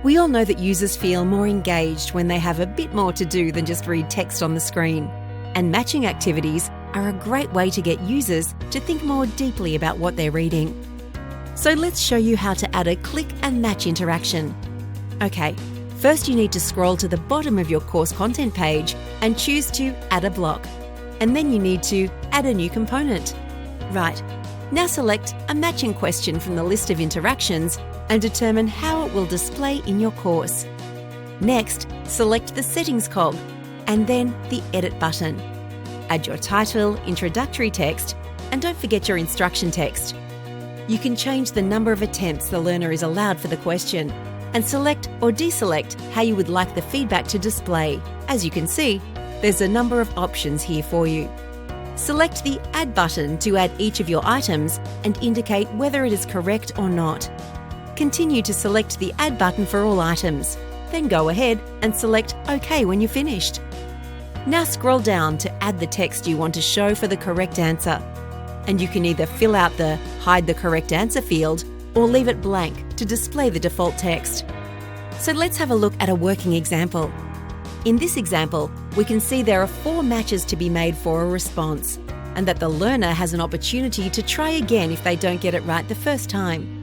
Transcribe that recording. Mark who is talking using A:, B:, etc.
A: We all know that users feel more engaged when they have a bit more to do than just read text on the screen. And matching activities are a great way to get users to think more deeply about what they're reading. So let's show you how to add a click and match interaction. Okay, first you need to scroll to the bottom of your course content page and choose to add a block. And then you need to add a new component. Right, now select a matching question from the list of interactions and determine how it will display in your course. Next, select the Settings cog and then the Edit button. Add your title, introductory text, and don't forget your instruction text. You can change the number of attempts the learner is allowed for the question and select or deselect how you would like the feedback to display. As you can see, there's a number of options here for you. Select the Add button to add each of your items and indicate whether it is correct or not. Continue to select the Add button for all items, then go ahead and select OK when you're finished. Now scroll down to add the text you want to show for the correct answer. And you can either fill out the Hide the correct answer field or leave it blank to display the default text. So let's have a look at a working example. In this example, we can see there are 4 matches to be made for a response, and that the learner has an opportunity to try again if they don't get it right the first time.